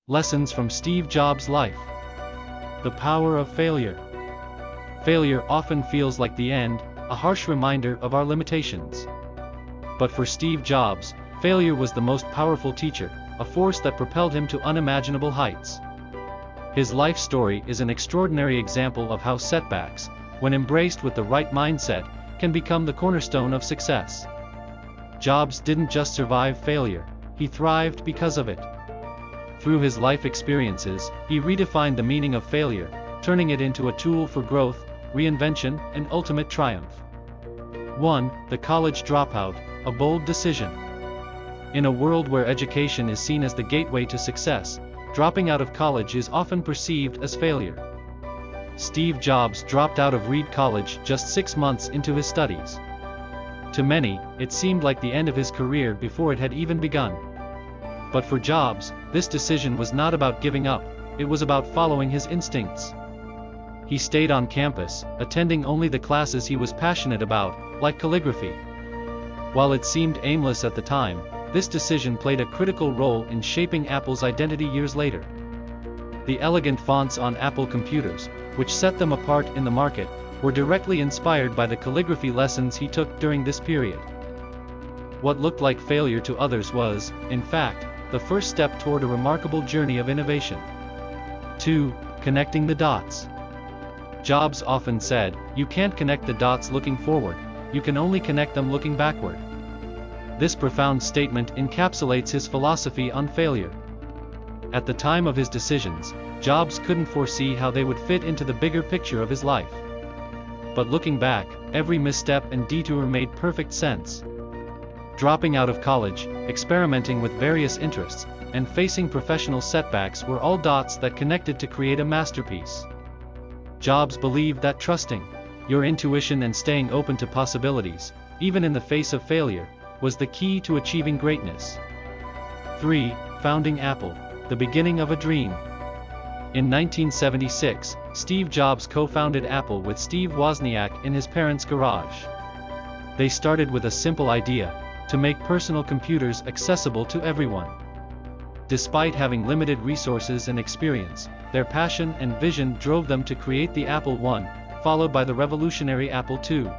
Lessons from Steve Jobs' life. The power of failure. Failure often feels like the end, a harsh reminder of our limitations. But for Steve Jobs, failure was the most powerful teacher, a force that propelled him to unimaginable heights. His life story is an extraordinary example of how setbacks, when embraced with the right mindset, can become the cornerstone of success. Jobs didn't just survive failure, he thrived because of it. Through his life experiences, he redefined the meaning of failure, turning it into a tool for growth, reinvention, and ultimate triumph. 1. The college dropout, a bold decision. In a world where education is seen as the gateway to success, dropping out of college is often perceived as failure. Steve Jobs dropped out of Reed College just 6 months into his studies. To many, it seemed like the end of his career before it had even begun. But for Jobs, this decision was not about giving up, it was about following his instincts. He stayed on campus, attending only the classes he was passionate about, like calligraphy. While it seemed aimless at the time, this decision played a critical role in shaping Apple's identity years later. The elegant fonts on Apple computers, which set them apart in the market, were directly inspired by the calligraphy lessons he took during this period. What looked like failure to others was, in fact, the first step toward a remarkable journey of innovation. 2. Connecting the dots. Jobs often said, "You can't connect the dots looking forward, you can only connect them looking backward." This profound statement encapsulates his philosophy on failure. At the time of his decisions, Jobs couldn't foresee how they would fit into the bigger picture of his life. But looking back, every misstep and detour made perfect sense. Dropping out of college, experimenting with various interests, and facing professional setbacks were all dots that connected to create a masterpiece. Jobs believed that trusting your intuition and staying open to possibilities, even in the face of failure, was the key to achieving greatness. 3. Founding Apple, the beginning of a dream. In 1976, Steve Jobs co-founded Apple with Steve Wozniak in his parents' garage. They started with a simple idea: to make personal computers accessible to everyone. Despite having limited resources and experience, their passion and vision drove them to create the Apple I, followed by the revolutionary Apple II.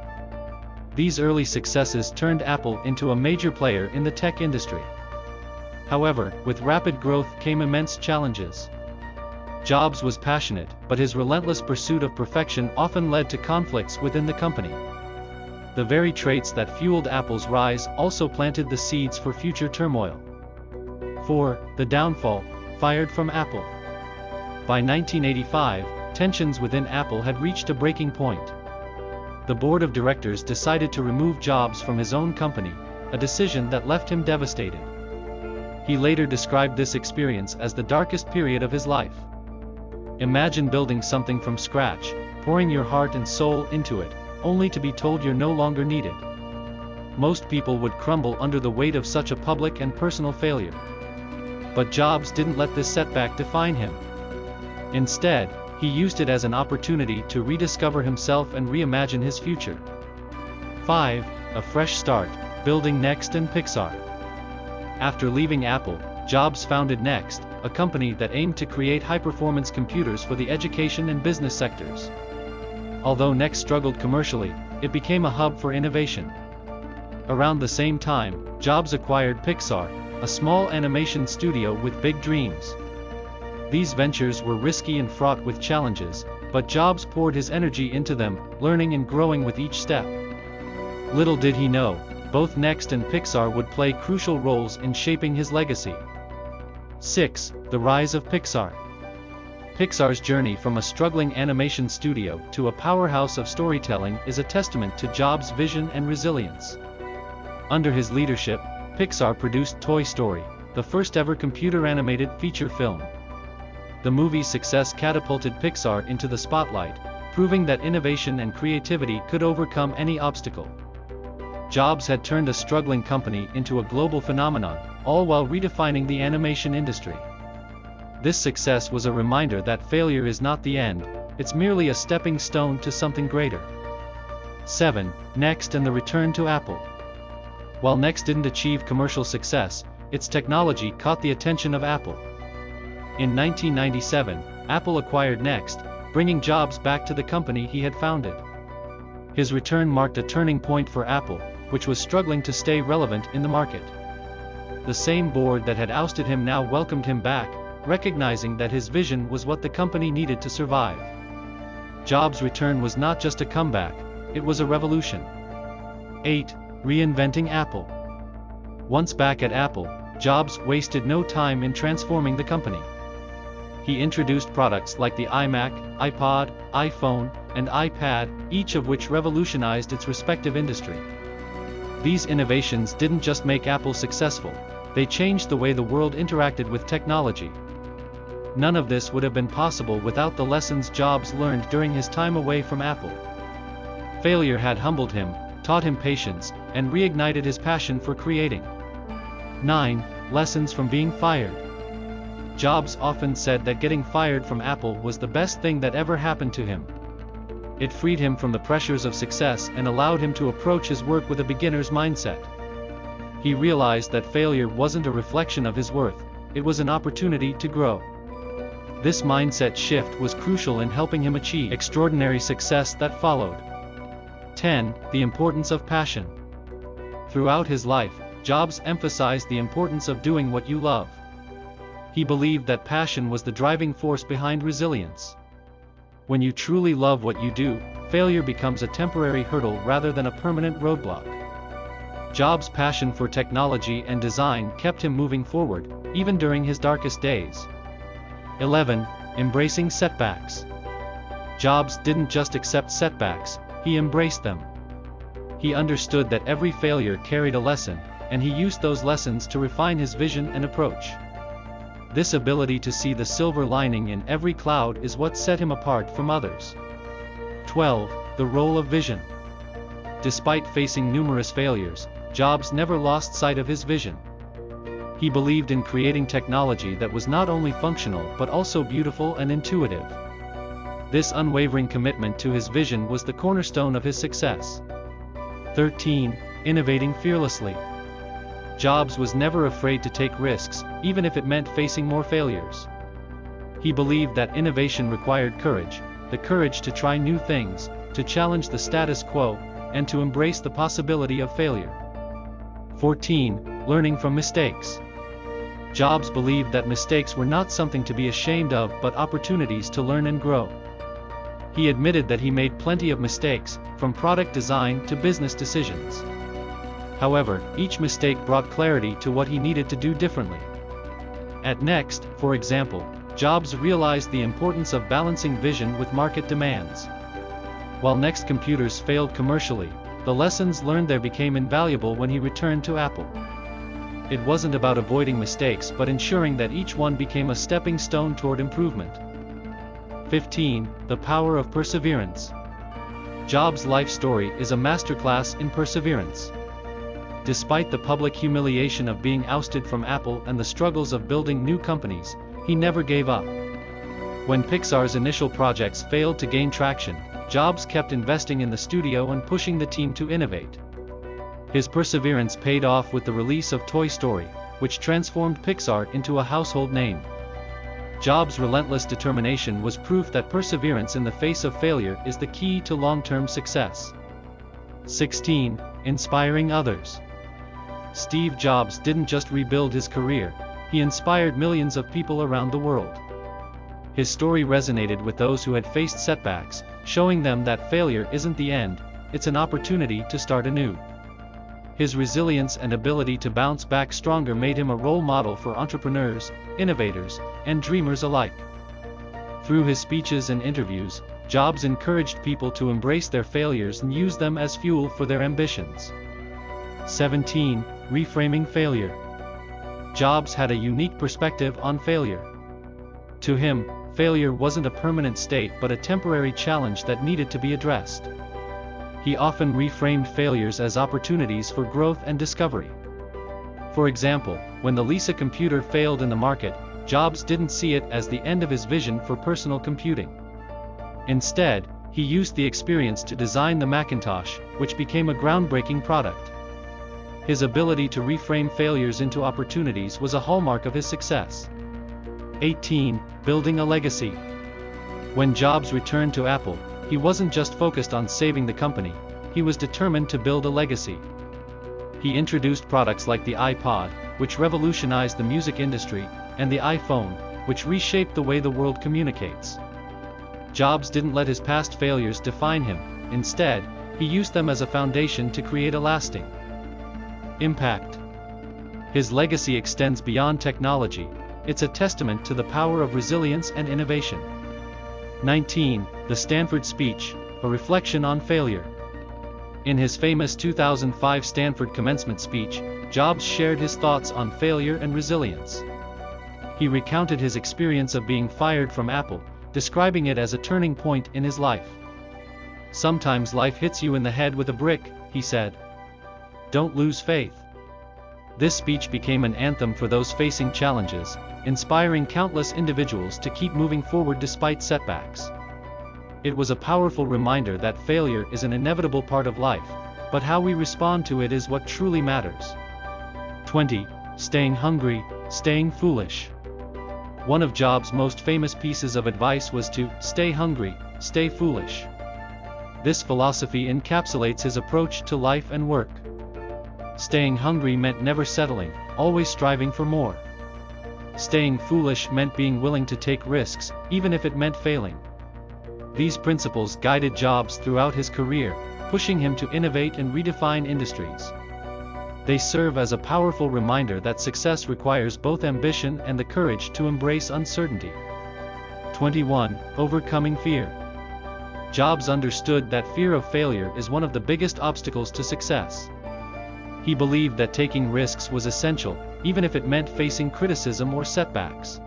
These early successes turned Apple into a major player in the tech industry. However, with rapid growth came immense challenges. Jobs was passionate, but his relentless pursuit of perfection often led to conflicts within the company. The very traits that fueled Apple's rise also planted the seeds for future turmoil. 4. The downfall, fired from Apple. By 1985, tensions within Apple had reached a breaking point. The board of directors decided to remove Jobs from his own company, a decision that left him devastated. He later described this experience as the darkest period of his life. Imagine building something from scratch, pouring your heart and soul into it, only to be told you're no longer needed. Most people would crumble under the weight of such a public and personal failure. But Jobs didn't let this setback define him. Instead, he used it as an opportunity to rediscover himself and reimagine his future. 5. A fresh start, building Next and Pixar. After leaving Apple, Jobs founded Next, a company that aimed to create high-performance computers for the education and business sectors. Although Next struggled commercially, it became a hub for innovation. Around the same time, Jobs acquired Pixar, a small animation studio with big dreams. These ventures were risky and fraught with challenges, but Jobs poured his energy into them, learning and growing with each step. Little did he know, both Next and Pixar would play crucial roles in shaping his legacy. 6. The rise of Pixar. Pixar's journey from a struggling animation studio to a powerhouse of storytelling is a testament to Jobs' vision and resilience. Under his leadership, Pixar produced Toy Story, the first-ever computer-animated feature film. The movie's success catapulted Pixar into the spotlight, proving that innovation and creativity could overcome any obstacle. Jobs had turned a struggling company into a global phenomenon, all while redefining the animation industry. This success was a reminder that failure is not the end, it's merely a stepping stone to something greater. 7. Next and the return to Apple. While Next didn't achieve commercial success, its technology caught the attention of Apple. In 1997, Apple acquired Next, bringing Jobs back to the company he had founded. His return marked a turning point for Apple, which was struggling to stay relevant in the market. The same board that had ousted him now welcomed him back, recognizing that his vision was what the company needed to survive. Jobs' return was not just a comeback, it was a revolution. 8. Reinventing Apple. Once back at Apple, Jobs wasted no time in transforming the company. He introduced products like the iMac, iPod, iPhone, and iPad, each of which revolutionized its respective industry. These innovations didn't just make Apple successful, they changed the way the world interacted with technology. None of this would have been possible without the lessons Jobs learned during his time away from Apple. Failure had humbled him, taught him patience, and reignited his passion for creating. 9. Lessons from being fired. Jobs often said that getting fired from Apple was the best thing that ever happened to him. It freed him from the pressures of success and allowed him to approach his work with a beginner's mindset. He realized that failure wasn't a reflection of his worth, it was an opportunity to grow. This mindset shift was crucial in helping him achieve extraordinary success that followed. 10. The importance of passion. Throughout his life, Jobs emphasized the importance of doing what you love. He believed that passion was the driving force behind resilience. When you truly love what you do, failure becomes a temporary hurdle rather than a permanent roadblock. Jobs' passion for technology and design kept him moving forward, even during his darkest days. 11. Embracing setbacks. Jobs didn't just accept setbacks, he embraced them. He understood that every failure carried a lesson, and he used those lessons to refine his vision and approach. This ability to see the silver lining in every cloud is what set him apart from others. 12. The role of vision. Despite facing numerous failures, Jobs never lost sight of his vision. He believed in creating technology that was not only functional but also beautiful and intuitive. This unwavering commitment to his vision was the cornerstone of his success. 13. Innovating fearlessly. Jobs was never afraid to take risks, even if it meant facing more failures. He believed that innovation required courage, the courage to try new things, to challenge the status quo, and to embrace the possibility of failure. 14. Learning from mistakes. Jobs believed that mistakes were not something to be ashamed of but opportunities to learn and grow. He admitted that he made plenty of mistakes, from product design to business decisions. However, each mistake brought clarity to what he needed to do differently. At Next, for example, Jobs realized the importance of balancing vision with market demands. While Next computers failed commercially, the lessons learned there became invaluable when he returned to Apple. It wasn't about avoiding mistakes but ensuring that each one became a stepping stone toward improvement. 15. The power of perseverance. Jobs' life story is a masterclass in perseverance. Despite the public humiliation of being ousted from Apple and the struggles of building new companies, he never gave up. When Pixar's initial projects failed to gain traction, Jobs kept investing in the studio and pushing the team to innovate. His perseverance paid off with the release of Toy Story, which transformed Pixar into a household name. Jobs' relentless determination was proof that perseverance in the face of failure is the key to long-term success. 16. Inspiring others. Steve Jobs didn't just rebuild his career, he inspired millions of people around the world. His story resonated with those who had faced setbacks, showing them that failure isn't the end, it's an opportunity to start anew. His resilience and ability to bounce back stronger made him a role model for entrepreneurs, innovators, and dreamers alike. Through his speeches and interviews, Jobs encouraged people to embrace their failures and use them as fuel for their ambitions. 17. Reframing failure. Jobs had a unique perspective on failure. To him, failure wasn't a permanent state but a temporary challenge that needed to be addressed. He often reframed failures as opportunities for growth and discovery. For example, when the Lisa computer failed in the market, Jobs didn't see it as the end of his vision for personal computing. Instead, he used the experience to design the Macintosh, which became a groundbreaking product. His ability to reframe failures into opportunities was a hallmark of his success. 18. Building a legacy. When Jobs returned to Apple, he wasn't just focused on saving the company, he was determined to build a legacy. He introduced products like the iPod, which revolutionized the music industry, and the iPhone, which reshaped the way the world communicates. Jobs didn't let his past failures define him. Instead, he used them as a foundation to create a lasting impact. His legacy extends beyond technology. It's a testament to the power of resilience and innovation. 19. The Stanford Speech, a reflection on failure. In his famous 2005 Stanford commencement speech, Jobs shared his thoughts on failure and resilience. He recounted his experience of being fired from Apple, describing it as a turning point in his life. "Sometimes life hits you in the head with a brick," he said. "Don't lose faith." This speech became an anthem for those facing challenges, inspiring countless individuals to keep moving forward despite setbacks. It was a powerful reminder that failure is an inevitable part of life, but how we respond to it is what truly matters. 20. Staying hungry, staying foolish. One of Jobs' most famous pieces of advice was to stay hungry, stay foolish. This philosophy encapsulates his approach to life and work. Staying hungry meant never settling, always striving for more. Staying foolish meant being willing to take risks, even if it meant failing. These principles guided Jobs throughout his career, pushing him to innovate and redefine industries. They serve as a powerful reminder that success requires both ambition and the courage to embrace uncertainty. 21. Overcoming fear. Jobs understood that fear of failure is one of the biggest obstacles to success. He believed that taking risks was essential, even if it meant facing criticism or setbacks.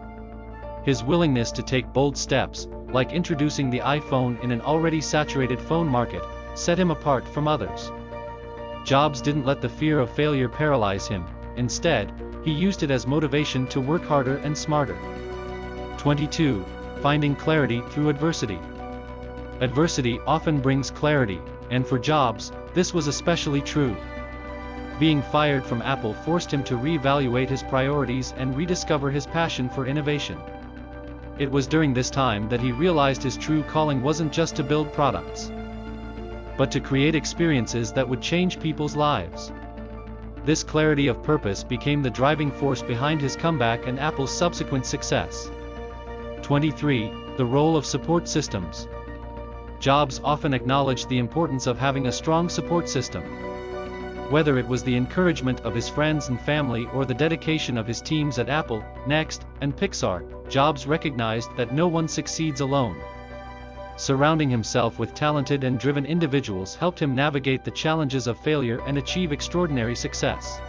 His willingness to take bold steps, like introducing the iPhone in an already saturated phone market, set him apart from others. Jobs didn't let the fear of failure paralyze him. Instead, he used it as motivation to work harder and smarter. 22. Finding clarity through adversity. Adversity often brings clarity, and for Jobs, this was especially true. Being fired from Apple forced him to reevaluate his priorities and rediscover his passion for innovation. It was during this time that he realized his true calling wasn't just to build products, but to create experiences that would change people's lives. This clarity of purpose became the driving force behind his comeback and Apple's subsequent success. 23. The role of support systems. Jobs often acknowledged the importance of having a strong support system. Whether it was the encouragement of his friends and family or the dedication of his teams at Apple, Next, and Pixar, Jobs recognized that no one succeeds alone. Surrounding himself with talented and driven individuals helped him navigate the challenges of failure and achieve extraordinary success.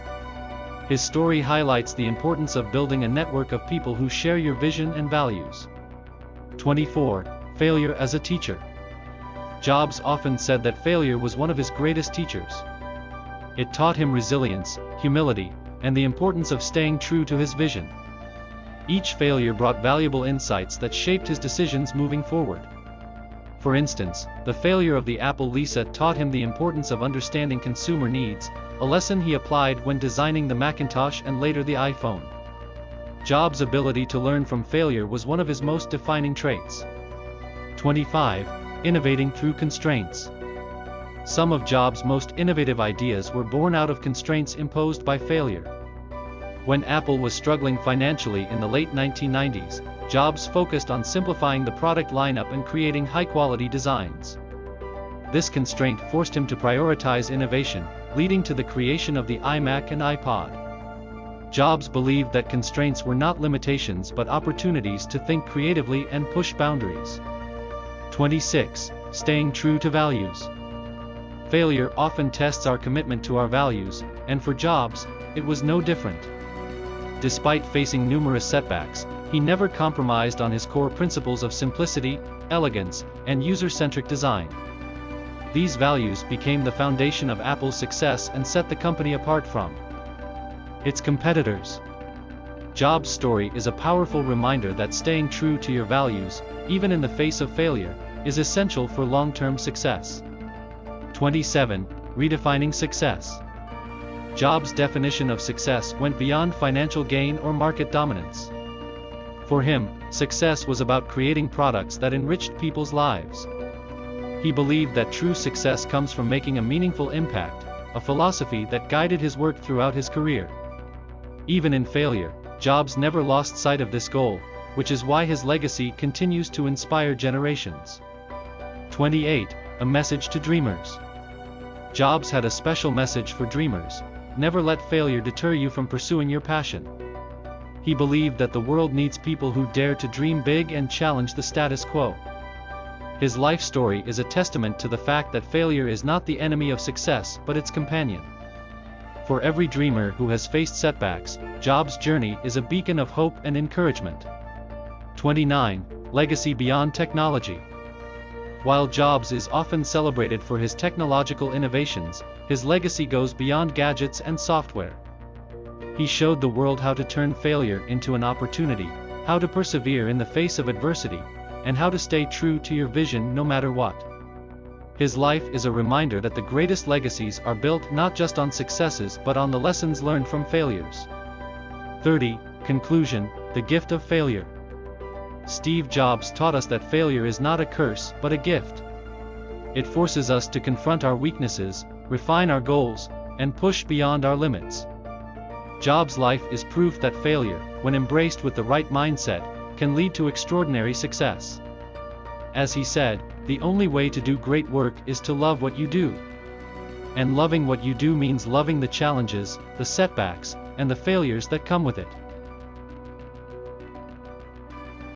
His story highlights the importance of building a network of people who share your vision and values. 24. Failure as a teacher. Jobs often said that failure was one of his greatest teachers. It taught him resilience, humility, and the importance of staying true to his vision. Each failure brought valuable insights that shaped his decisions moving forward. For instance, the failure of the Apple Lisa taught him the importance of understanding consumer needs, a lesson he applied when designing the Macintosh and later the iPhone. Jobs' ability to learn from failure was one of his most defining traits. 25. Innovating through constraints. Some of Jobs' most innovative ideas were born out of constraints imposed by failure. When Apple was struggling financially in the late 1990s, Jobs focused on simplifying the product lineup and creating high-quality designs. This constraint forced him to prioritize innovation, leading to the creation of the iMac and iPod. Jobs believed that constraints were not limitations but opportunities to think creatively and push boundaries. 26. Staying true to values. Failure often tests our commitment to our values, and for Jobs, it was no different. Despite facing numerous setbacks, he never compromised on his core principles of simplicity, elegance, and user-centric design. These values became the foundation of Apple's success and set the company apart from its competitors. Jobs' story is a powerful reminder that staying true to your values, even in the face of failure, is essential for long-term success. 27. Redefining success. Jobs' definition of success went beyond financial gain or market dominance. For him, success was about creating products that enriched people's lives. He believed that true success comes from making a meaningful impact, a philosophy that guided his work throughout his career. Even in failure, Jobs never lost sight of this goal, which is why his legacy continues to inspire generations. 28. A message to dreamers. Jobs had a special message for dreamers: never let failure deter you from pursuing your passion. He believed that the world needs people who dare to dream big and challenge the status quo. His life story is a testament to the fact that failure is not the enemy of success but its companion. For every dreamer who has faced setbacks, Jobs' journey is a beacon of hope and encouragement. 29. Legacy beyond technology. While Jobs is often celebrated for his technological innovations, his legacy goes beyond gadgets and software. He showed the world how to turn failure into an opportunity, how to persevere in the face of adversity, and how to stay true to your vision no matter what. His life is a reminder that the greatest legacies are built not just on successes but on the lessons learned from failures. 30. Conclusion: the gift of failure. Steve Jobs taught us that failure is not a curse but a gift. It forces us to confront our weaknesses, refine our goals, and push beyond our limits. Jobs' life is proof that failure, when embraced with the right mindset, can lead to extraordinary success. As he said, the only way to do great work is to love what you do. And loving what you do means loving the challenges, the setbacks, and the failures that come with it.